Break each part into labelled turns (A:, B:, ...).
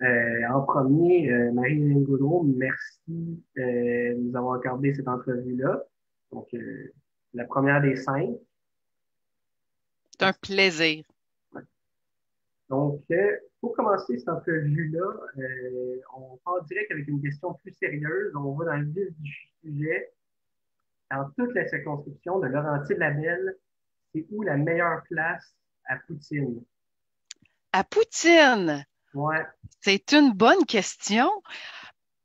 A: En premier, Marie-Hélène Gaudreau, merci de nous avoir accordé cette entrevue-là. Donc, la première des cinq.
B: C'est un plaisir.
A: Donc, pour commencer cette entrevue-là, on part direct avec une question plus sérieuse. On va dans le vif du sujet. Dans toute la circonscription de Laurentides-Labelle, c'est où la meilleure place à Poutine?
B: À Poutine,
A: Ouais.
B: c'est une bonne question.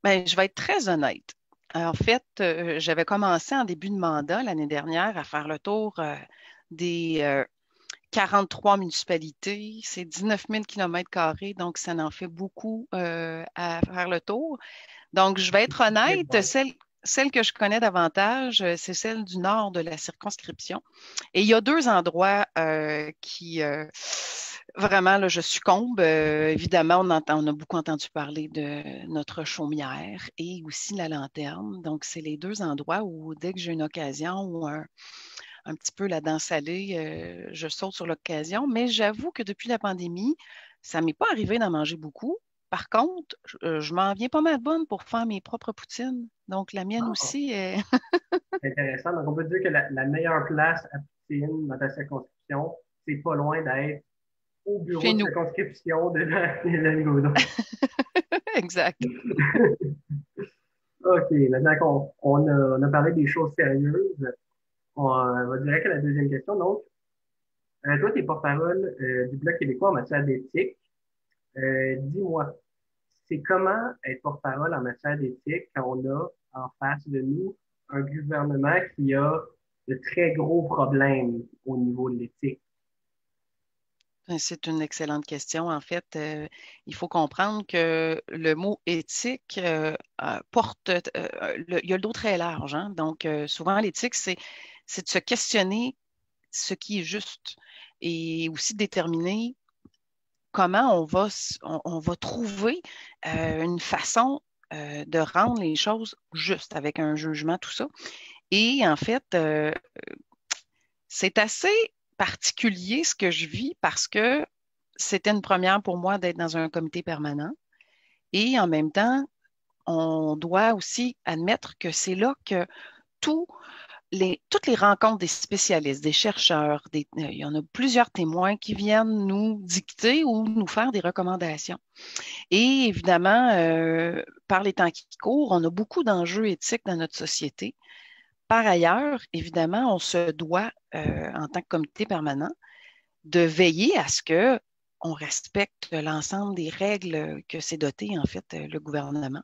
B: Ben, je vais être très honnête. En fait, j'avais commencé en début de mandat l'année dernière à faire le tour des 43 municipalités. C'est 19 000 km², donc ça en fait beaucoup à faire le tour. Donc, je vais être
A: Très
B: honnête,
A: bon.
B: celle que je connais davantage, c'est celle du nord de la circonscription. Et il y a deux endroits qui, vraiment, là, je succombe. Évidemment, on a beaucoup entendu parler de notre chaumière et aussi la lanterne. Donc, c'est les deux endroits où, dès que j'ai une occasion ou un petit peu la dent salée, je saute sur l'occasion. Mais j'avoue que depuis la pandémie, ça ne m'est pas arrivé d'en manger beaucoup. Par contre, je m'en viens pas mal bonne pour faire mes propres poutines. Donc, la mienne
A: Ah,
B: aussi est
A: c'est intéressant. Donc, on peut dire que la meilleure place à Poutine dans ta circonscription, c'est pas loin d'être au bureau
B: chez
A: de
B: nous.
A: circonscription de la Gaudon.
B: Exact.
A: OK, maintenant qu'on a parlé des choses sérieuses, on va direct à la deuxième question. Donc, toi, tu es porte-parole du Bloc québécois en matière d'éthique. Dis-moi, c'est comment être porte-parole en matière d'éthique quand on a en face de nous un gouvernement qui a de très gros problèmes au niveau de l'éthique?
B: C'est une excellente question. En fait, il faut comprendre que le mot éthique porte, il y a le dos très large, hein. Donc, souvent, l'éthique, c'est de se questionner ce qui est juste et aussi de déterminer comment on va trouver une façon de rendre les choses justes avec un jugement, tout ça. Et en fait, c'est assez particulier ce que je vis parce que c'était une première pour moi d'être dans un comité permanent. Et en même temps, on doit aussi admettre que c'est là que tout toutes les rencontres des spécialistes, des chercheurs, il y en a plusieurs témoins qui viennent nous dicter ou nous faire des recommandations. Et évidemment, par les temps qui courent, on a beaucoup d'enjeux éthiques dans notre société. Par ailleurs, évidemment, on se doit, en tant que comité permanent, de veiller à ce que on respecte l'ensemble des règles que s'est doté, en fait, le gouvernement.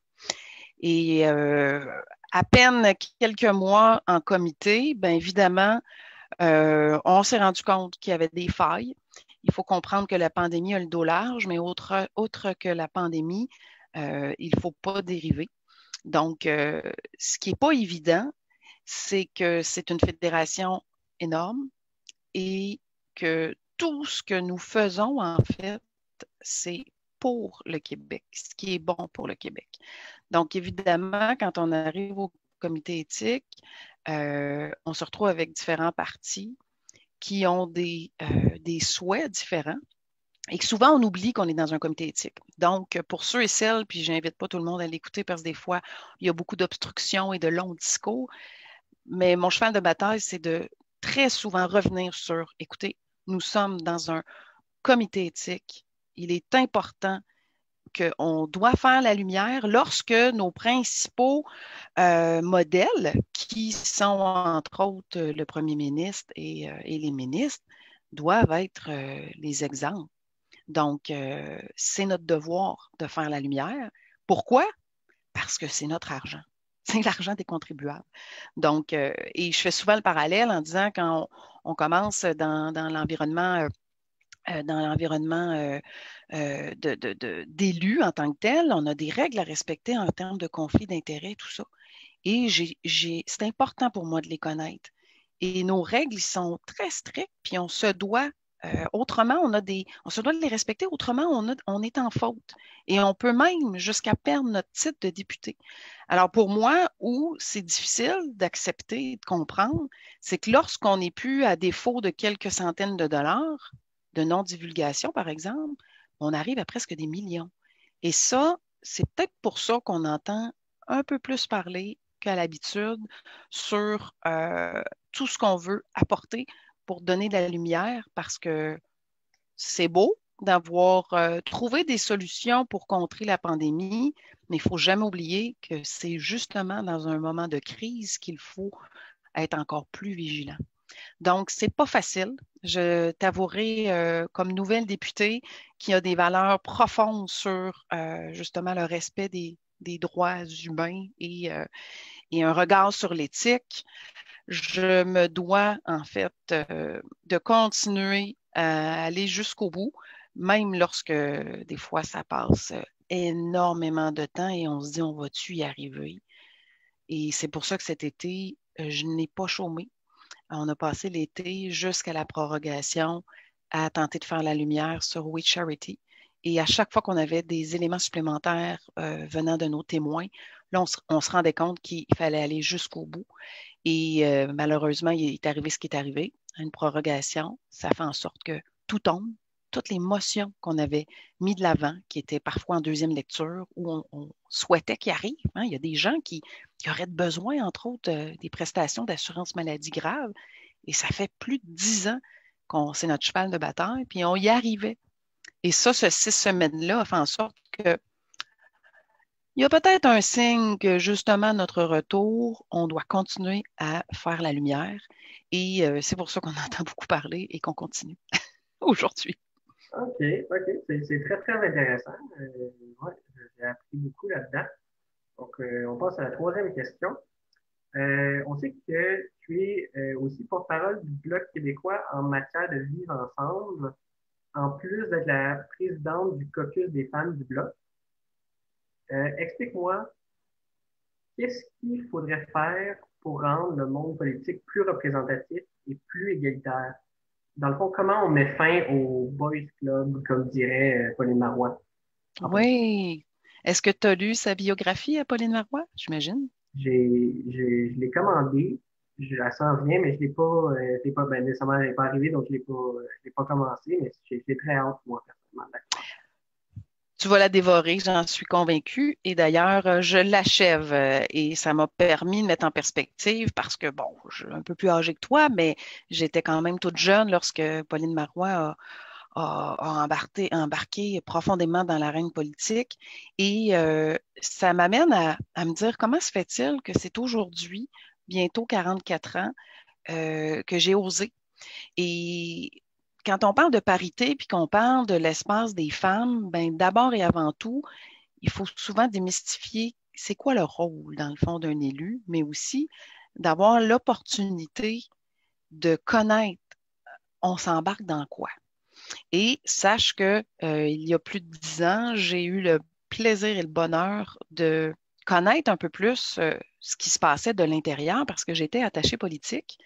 B: Et à peine quelques mois en comité, bien évidemment, on s'est rendu compte qu'il y avait des failles. Il faut comprendre que la pandémie a le dos large, mais autre que la pandémie, il ne faut pas dériver. Donc, ce qui n'est pas évident, c'est que c'est une fédération énorme et que tout ce que nous faisons, en fait, c'est pour le Québec, ce qui est bon pour le Québec. Donc, évidemment, quand on arrive au comité éthique, on se retrouve avec différents partis qui ont des souhaits différents et que souvent on oublie qu'on est dans un comité éthique. Donc, pour ceux et celles, puis j'invite pas tout le monde à l'écouter parce que des fois, il y a beaucoup d'obstructions et de longs discours, mais mon cheval de bataille, c'est de très souvent revenir sur, écoutez, nous sommes dans un comité éthique. Il est important qu'on doit faire la lumière lorsque nos principaux modèles, qui sont entre autres le premier ministre et les ministres, doivent être les exemples. Donc, c'est notre devoir de faire la lumière. Pourquoi? Parce que c'est notre argent. C'est l'argent des contribuables. Donc, et je fais souvent le parallèle en disant quand on commence dans l'environnement d'élus en tant que tel, on a des règles à respecter en termes de conflit d'intérêts, tout ça. Et c'est important pour moi de les connaître. Et nos règles, ils sont très strictes, puis on se doit, autrement, on se doit de les respecter, autrement, on est en faute. Et on peut même jusqu'à perdre notre titre de député. Alors pour moi, où c'est difficile d'accepter et de comprendre, c'est que lorsqu'on n'est plus à défaut de quelques centaines de dollars de non-divulgation, par exemple, on arrive à presque des millions. Et ça, c'est peut-être pour ça qu'on entend un peu plus parler qu'à l'habitude sur tout ce qu'on veut apporter pour donner de la lumière, parce que c'est beau d'avoir trouvé des solutions pour contrer la pandémie, mais il ne faut jamais oublier que c'est justement dans un moment de crise qu'il faut être encore plus vigilant. Donc, c'est pas facile. Je t'avouerai, comme nouvelle députée, qui a des valeurs profondes sur justement le respect des droits humains et un regard sur l'éthique. Je me dois, en fait, de continuer à aller jusqu'au bout, même lorsque des fois ça passe énormément de temps et on se dit, on va-tu y arriver? Et c'est pour ça que cet été, je n'ai pas chômé. On a passé l'été jusqu'à la prorogation à tenter de faire la lumière sur We Charity. Et à chaque fois qu'on avait des éléments supplémentaires venant de nos témoins, là, on se rendait compte qu'il fallait aller jusqu'au bout. Et malheureusement, il est arrivé ce qui est arrivé, une prorogation. Ça fait en sorte que tout tombe, toutes les motions qu'on avait mis de l'avant, qui étaient parfois en deuxième lecture, où on souhaitait qu'ils arrivent. Hein. Il y a des gens qui auraient besoin, entre autres, des prestations d'assurance maladie grave. Et ça fait plus de 10 ans qu'on c'est notre cheval de bataille, puis on y arrivait. Et ça, ce 6 semaines-là a fait en sorte que il y a peut-être un signe que justement notre retour, on doit continuer à faire la lumière. Et c'est pour ça qu'on entend beaucoup parler et qu'on continue aujourd'hui.
A: OK, OK. C'est très, très intéressant. Ouais, j'ai appris beaucoup là-dedans. Donc, on passe à la troisième question. On sait que tu es aussi porte-parole du Bloc québécois en matière de vivre ensemble, en plus d'être la présidente du caucus des femmes du Bloc. Explique-moi, qu'est-ce qu'il faudrait faire pour rendre le monde politique plus représentatif et plus égalitaire? Dans le fond, comment on met fin au boys club, comme dirait Pauline Marois en politique?
B: Oui. Est-ce que tu as lu sa biographie à Pauline Marois, j'imagine?
A: Je l'ai commandé, elle s'en vient, mais je l'ai pas, ben, nécessairement, elle n'est pas arrivée, donc je l'ai pas commencé, mais j'ai très hâte, moi, personnellement, de la commencer.
B: Tu vas la dévorer, j'en suis convaincue. Et d'ailleurs, je l'achève et ça m'a permis de mettre en perspective parce que, bon, je suis un peu plus âgée que toi, mais j'étais quand même toute jeune lorsque Pauline Marois a embarqué profondément dans l'arène politique. Et ça m'amène à me dire comment se fait-il que c'est aujourd'hui, bientôt 44 ans, que j'ai osé. Et quand on parle de parité puis qu'on parle de l'espace des femmes, ben d'abord et avant tout, il faut souvent démystifier c'est quoi le rôle, dans le fond, d'un élu, mais aussi d'avoir l'opportunité de connaître on s'embarque dans quoi. Et sache que il y a plus de 10 ans, j'ai eu le plaisir et le bonheur de connaître un peu plus ce qui se passait de l'intérieur parce que j'étais attachée politique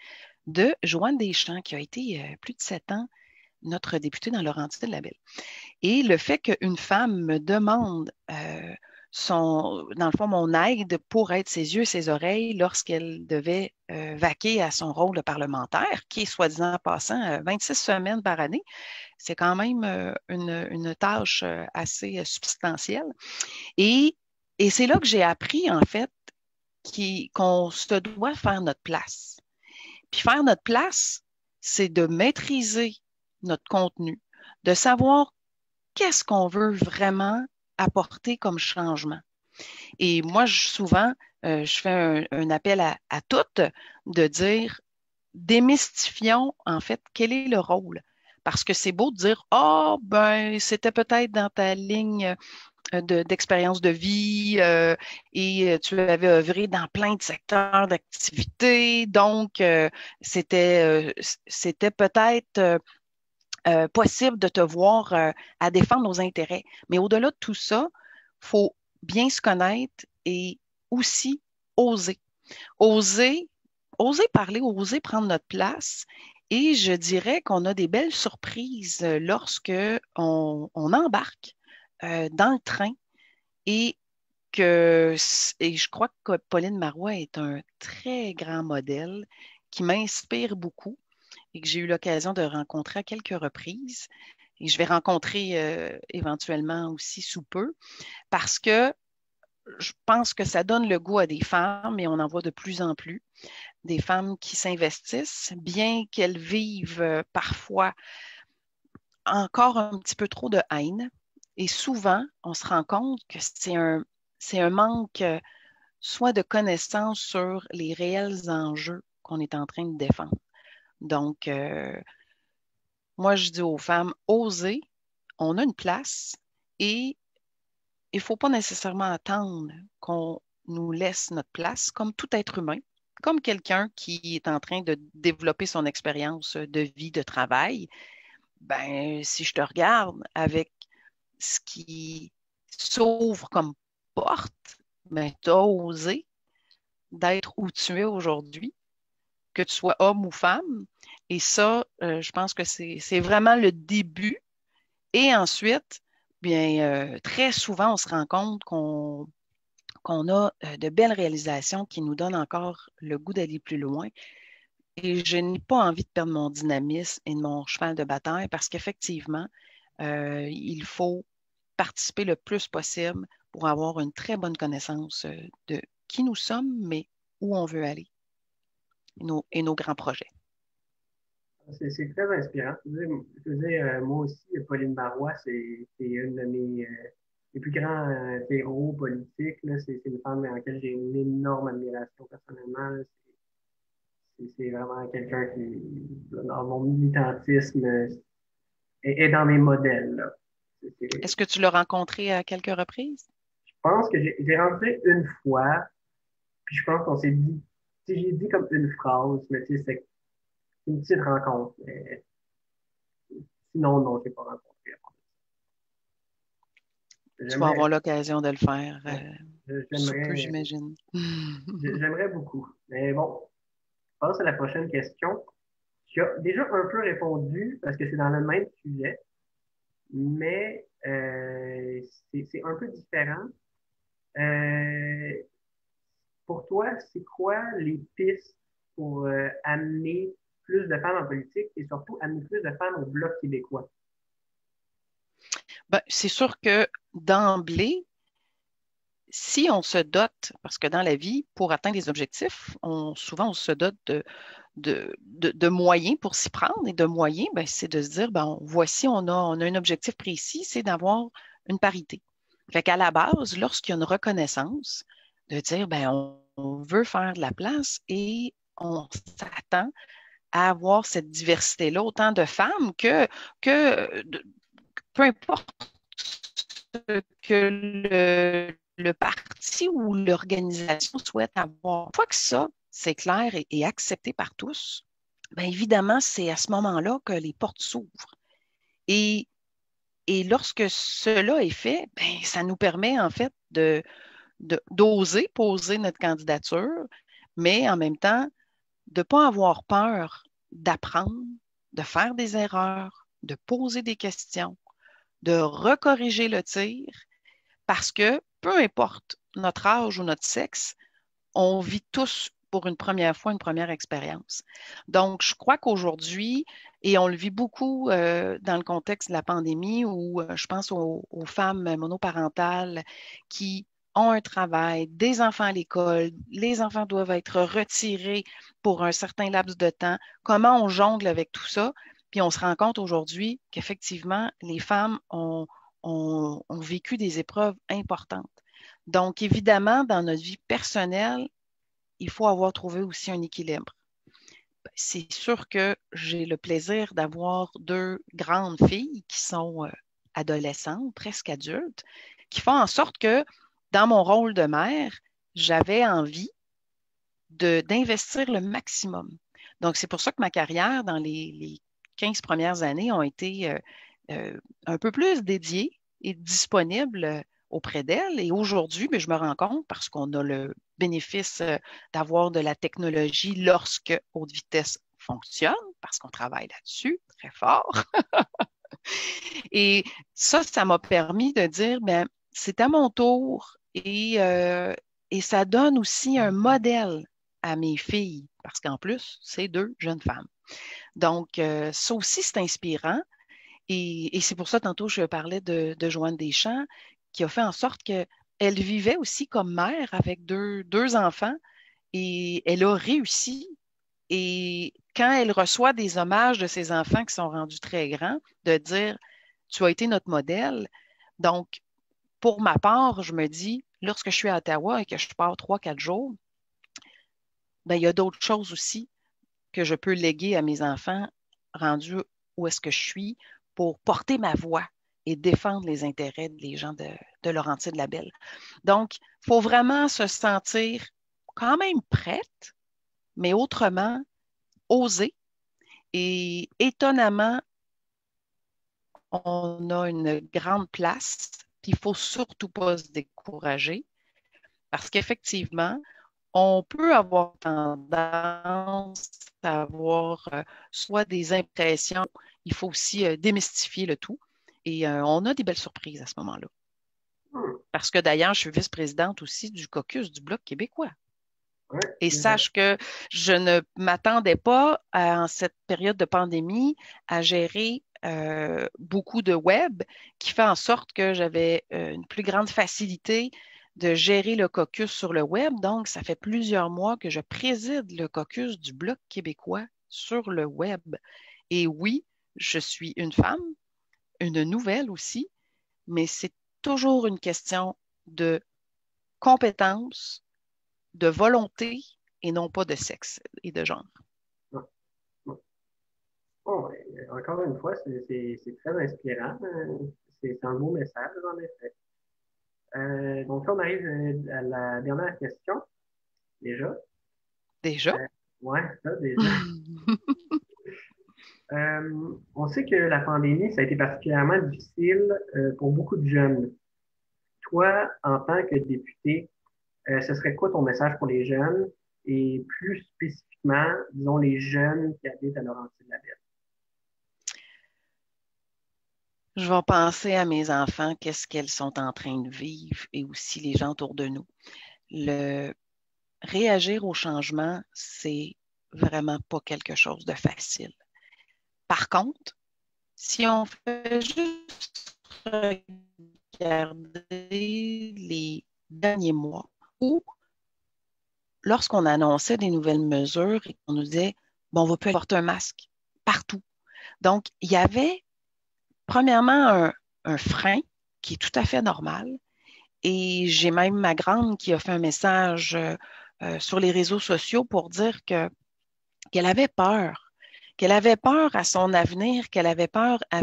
B: de Joanne Deschamps, qui a été plus de 7 ans notre députée dans Laurentides-de-la-Belle. Et le fait qu'une femme me demande dans le fond, mon aide pour être ses yeux et ses oreilles lorsqu'elle devait vaquer à son rôle de parlementaire, qui est soi-disant passant 26 semaines par année, c'est quand même une tâche assez substantielle. Et, et c'est là que j'ai appris, en fait, qu'on se doit faire notre place. Puis faire notre place, c'est de maîtriser notre contenu, de savoir qu'est-ce qu'on veut vraiment apporter comme changement. Et moi, souvent, je fais un appel à toutes de dire, démystifions en fait quel est le rôle. Parce que c'est beau de dire, ah, oh, ben, c'était peut-être dans ta ligne d'expérience de vie et tu avais œuvré dans plein de secteurs d'activité. Donc, c'était peut-être possible de te voir à défendre nos intérêts. Mais au-delà de tout ça, il faut bien se connaître et aussi oser. Oser, oser parler, oser prendre notre place. Et je dirais qu'on a des belles surprises lorsque on embarque dans le train et et je crois que Pauline Marois est un très grand modèle qui m'inspire beaucoup et que j'ai eu l'occasion de rencontrer à quelques reprises. et je vais rencontrer éventuellement aussi sous peu, parce que je pense que ça donne le goût à des femmes, et on en voit de plus en plus, des femmes qui s'investissent, bien qu'elles vivent parfois encore un petit peu trop de haine. Et souvent, on se rend compte que c'est un manque soit de connaissances sur les réels enjeux qu'on est en train de défendre. Donc, moi, je dis aux femmes, osez, on a une place et il ne faut pas nécessairement attendre qu'on nous laisse notre place comme tout être humain, comme quelqu'un qui est en train de développer son expérience de vie, de travail. Ben, si je te regarde avec ce qui s'ouvre comme porte, ben, tu as osé d'être où tu es aujourd'hui, que tu sois homme ou femme. Et ça, je pense que c'est vraiment le début. Et ensuite, bien, très souvent, on se rend compte qu'on a de belles réalisations qui nous donnent encore le goût d'aller plus loin. Et je n'ai pas envie de perdre mon dynamisme et mon cheval de bataille parce qu'effectivement, il faut participer le plus possible pour avoir une très bonne connaissance de qui nous sommes, mais où on veut aller et nos grands projets.
A: C'est très inspirant. Je veux dire, moi aussi, Pauline Marois, c'est une de mes les plus grands héros politiques. C'est une femme en laquelle j'ai une énorme admiration personnellement. C'est vraiment quelqu'un qui, dans mon militantisme, est dans mes modèles. Là.
B: Est-ce que tu l'as rencontré à quelques reprises?
A: Je pense que j'ai rentré une fois, puis je pense qu'on s'est dit, j'ai dit comme une phrase, mais c'est une petite rencontre. Mais sinon, non, je n'ai pas rencontré.
B: Tu vas avoir
A: J'aimerais,
B: l'occasion de le faire sous peu,
A: j'aimerais,
B: j'imagine.
A: j'aimerais beaucoup. Mais bon, je passe à la prochaine question. Tu as déjà un peu répondu parce que c'est dans le même sujet, mais c'est un peu différent. Euh, pour toi, c'est quoi les pistes pour amener plus de femmes en politique et surtout amener plus de femmes au Bloc québécois?
B: Ben, c'est sûr que d'emblée, si on se dote, parce que dans la vie, pour atteindre des objectifs, souvent on se dote de moyens pour s'y prendre et de moyens, ben, c'est de se dire, ben, voici, on a un objectif précis, c'est d'avoir une parité. Fait qu'à la base, lorsqu'il y a une reconnaissance, de dire, ben, on veut faire de la place et on s'attend à avoir cette diversité-là, autant de femmes que peu importe ce que le parti ou l'organisation souhaite avoir. Une fois que ça, c'est clair et accepté par tous, bien évidemment, c'est à ce moment-là que les portes s'ouvrent. Et, et lorsque cela est fait, bien, ça nous permet en fait d'oser poser notre candidature, mais en même temps, de ne pas avoir peur d'apprendre, de faire des erreurs, de poser des questions, de recorriger le tir, parce que peu importe notre âge ou notre sexe, on vit tous pour une première fois une première expérience. Donc, je crois qu'aujourd'hui, et on le vit beaucoup dans le contexte de la pandémie, où je pense aux femmes monoparentales qui ont un travail, des enfants à l'école, les enfants doivent être retirés pour un certain laps de temps. Comment on jongle avec tout ça? Puis on se rend compte aujourd'hui qu'effectivement, les femmes ont vécu des épreuves importantes. Donc, évidemment, dans notre vie personnelle, il faut avoir trouvé aussi un équilibre. C'est sûr que j'ai le plaisir d'avoir deux grandes filles qui sont adolescentes, presque adultes, qui font en sorte que dans mon rôle de mère, j'avais envie d'investir le maximum. Donc, c'est pour ça que ma carrière dans les 15 premières années ont été un peu plus dédiée et disponible auprès d'elle. Et aujourd'hui, je me rends compte, parce qu'on a le bénéfice d'avoir de la technologie lorsque haute vitesse fonctionne, parce qu'on travaille là-dessus très fort. Et ça m'a permis de dire, ben, c'est à mon tour et ça donne aussi un modèle à mes filles, parce qu'en plus, c'est deux jeunes femmes. Donc, ça aussi, c'est inspirant. Et c'est pour ça, tantôt, je parlais de Joanne Deschamps, qui a fait en sorte qu'elle vivait aussi comme mère avec deux enfants et elle a réussi. Et quand elle reçoit des hommages de ses enfants qui sont rendus très grands, de dire, tu as été notre modèle. Donc, pour ma part, je me dis, lorsque je suis à Ottawa et que je pars 3, 4 jours, ben, il y a d'autres choses aussi que je peux léguer à mes enfants rendus où est-ce que je suis pour porter ma voix et défendre les intérêts des gens de Laurentides-Labelle. Donc, il faut vraiment se sentir quand même prête, mais autrement, oser. Et étonnamment, on a une grande place, puis il ne faut surtout pas se décourager, parce qu'effectivement, on peut avoir tendance à avoir soit des impressions, il faut aussi démystifier le tout. Et on a des belles surprises à ce moment-là.
A: Hmm.
B: Parce que d'ailleurs, je suis vice-présidente aussi du caucus du Bloc québécois.
A: Ouais,
B: Et sache que je ne m'attendais pas en cette période de pandémie à gérer beaucoup de web, qui fait en sorte que j'avais une plus grande facilité de gérer le caucus sur le web. Donc, ça fait plusieurs mois que je préside le caucus du Bloc québécois sur le web. Et oui, je suis une femme, une nouvelle aussi, mais c'est toujours une question de compétence, de volonté et non pas de sexe et de genre.
A: ouais, ouais. Bon, ouais, encore une fois, c'est très inspirant. C'est un beau message, en effet. Donc là, on arrive à la dernière question, déjà.
B: Déjà?
A: Ouais, ça, déjà. On sait que la pandémie, ça a été particulièrement difficile pour beaucoup de jeunes. Toi, en tant que député, ce serait quoi ton message pour les jeunes et plus spécifiquement, disons, les jeunes qui habitent à Laurentides-Labelle?
B: Je vais penser à mes enfants, qu'est-ce qu'elles sont en train de vivre et aussi les gens autour de nous. Le réagir au changement, c'est vraiment pas quelque chose de facile. Par contre, si on fait juste regarder les derniers mois où, lorsqu'on annonçait des nouvelles mesures et qu'on nous disait, bon, on va plus porter un masque partout. Donc, il y avait premièrement un frein qui est tout à fait normal. Et j'ai même ma grande qui a fait un message sur les réseaux sociaux pour dire qu'elle avait peur, qu'elle avait peur à son avenir, qu'elle avait peur à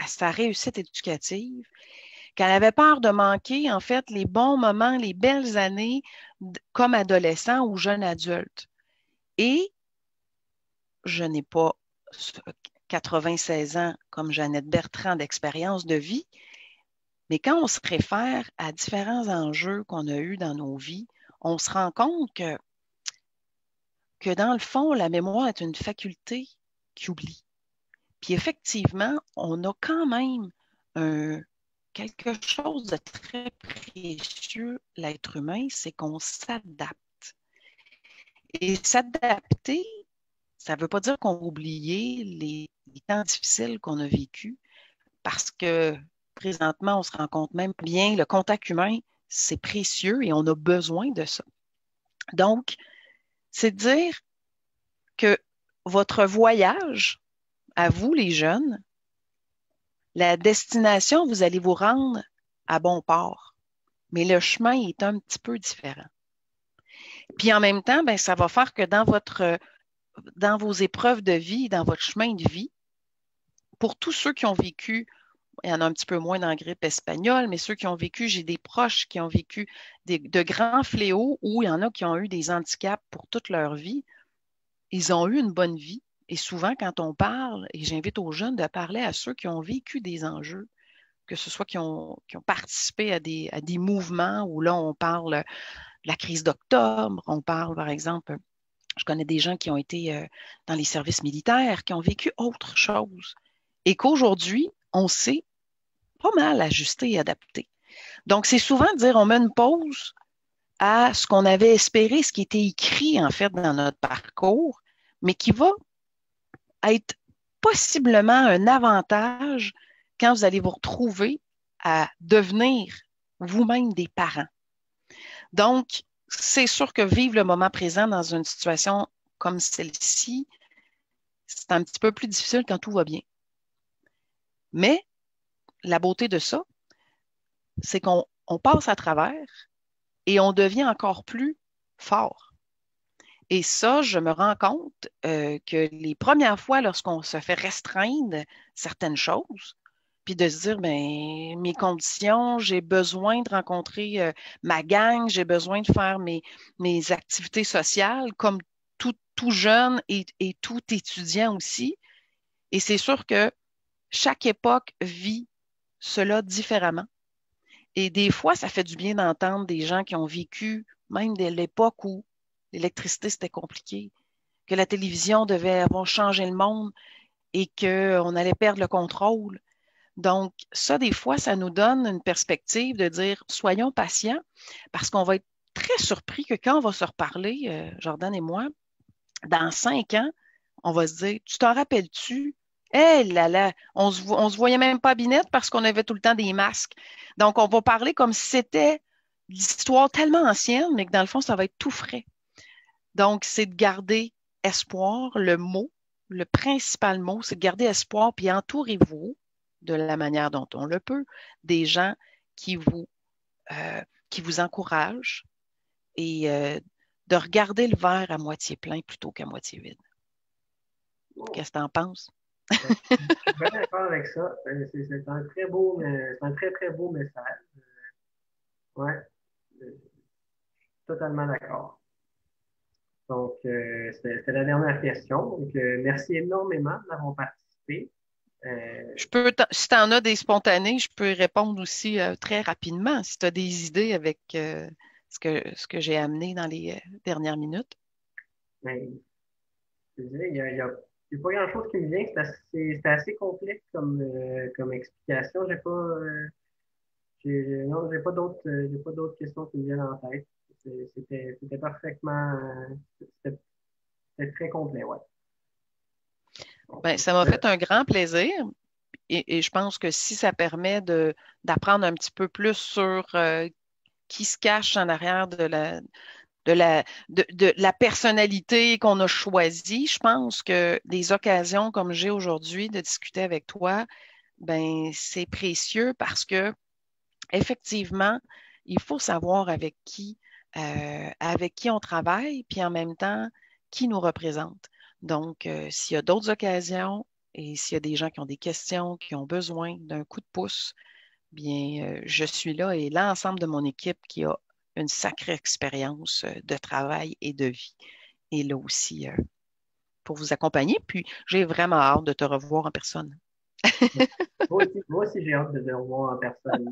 B: sa réussite éducative, qu'elle avait peur de manquer, en fait, les bons moments, les belles années comme adolescent ou jeune adulte. Et je n'ai pas 96 ans comme Jeannette Bertrand d'expérience de vie, mais quand on se réfère à différents enjeux qu'on a eus dans nos vies, on se rend compte que dans le fond, la mémoire est une faculté qui oublie. Puis effectivement, on a quand même quelque chose de très précieux, l'être humain, c'est qu'on s'adapte. Et s'adapter, ça ne veut pas dire qu'on va oublier les temps difficiles qu'on a vécus, parce que présentement, on se rend compte même bien, le contact humain, c'est précieux et on a besoin de ça. Donc, c'est de dire que votre voyage, à vous les jeunes, la destination, vous allez vous rendre à bon port, mais le chemin est un petit peu différent. Puis en même temps, ben, ça va faire que dans vos épreuves de vie, dans votre chemin de vie, pour tous ceux qui ont vécu, il y en a un petit peu moins dans la grippe espagnole, mais ceux qui ont vécu, j'ai des proches qui ont vécu de grands fléaux ou il y en a qui ont eu des handicaps pour toute leur vie. Ils ont eu une bonne vie. Et souvent, quand on parle, et j'invite aux jeunes de parler à ceux qui ont vécu des enjeux, que ce soit qui ont participé à des mouvements où là, on parle de la crise d'octobre, on parle, par exemple, je connais des gens qui ont été dans les services militaires, qui ont vécu autre chose. Et qu'aujourd'hui, on sait pas mal ajuster et adapter. Donc, c'est souvent de dire on met une pause à ce qu'on avait espéré, ce qui était écrit en fait dans notre parcours, mais qui va être possiblement un avantage quand vous allez vous retrouver à devenir vous-même des parents. Donc, c'est sûr que vivre le moment présent dans une situation comme celle-ci, c'est un petit peu plus difficile quand tout va bien. Mais la beauté de ça, c'est qu'on passe à travers et on devient encore plus fort. Et ça, je me rends compte que les premières fois, lorsqu'on se fait restreindre certaines choses, puis de se dire, ben, mes conditions, j'ai besoin de rencontrer ma gang, j'ai besoin de faire mes activités sociales comme tout jeune et tout étudiant aussi. Et c'est sûr que chaque époque vit cela différemment. Et des fois, ça fait du bien d'entendre des gens qui ont vécu même de l'époque où l'électricité, c'était compliqué, que la télévision devait avoir changé le monde et qu'on allait perdre le contrôle. Donc, ça, des fois, ça nous donne une perspective de dire, soyons patients, parce qu'on va être très surpris que quand on va se reparler, Jordan et moi, dans 5 ans, on va se dire, tu t'en rappelles-tu? Eh là là, on se voyait même pas à Binette parce qu'on avait tout le temps des masques. Donc, on va parler comme si c'était l'histoire tellement ancienne, mais que dans le fond, ça va être tout frais. Donc, c'est de garder espoir, le principal mot, c'est de garder espoir, puis entourez-vous de la manière dont on le peut, des gens qui vous, euh, qui vous encouragent et de regarder le verre à moitié plein plutôt qu'à moitié vide.
A: Bon,
B: Qu'est-ce que tu en penses?
A: je suis bien d'accord avec ça. C'est un très beau, c'est un très, très beau message. Ouais, totalement d'accord. Donc, c'était la dernière question. Donc, merci énormément d'avoir participé. Euh,
B: Si tu en as des spontanés, je peux y répondre aussi très rapidement si tu as des idées avec ce que j'ai amené dans les dernières minutes.
A: mais, je dirais, il y a pas grand-chose qui me vient. C'est assez complexe comme explication. Non, j'ai pas d'autres questions qui me viennent en tête. C'était parfaitement, c'était c'était très complet, ouais. Donc,
B: Ben, ça m'a fait un grand plaisir et je pense que si ça permet d'apprendre un petit peu plus sur qui se cache en arrière de la personnalité qu'on a choisie, je pense que des occasions comme j'ai aujourd'hui de discuter avec toi, ben, c'est précieux parce que effectivement, il faut savoir avec qui on travaille, puis en même temps, qui nous représente. Donc, s'il y a d'autres occasions et s'il y a des gens qui ont des questions, qui ont besoin d'un coup de pouce, bien, je suis là et l'ensemble de mon équipe qui a une sacrée expérience de travail et de vie est là aussi pour vous accompagner. Puis, j'ai vraiment hâte de te revoir en personne.
A: moi aussi j'ai hâte de te revoir en personne.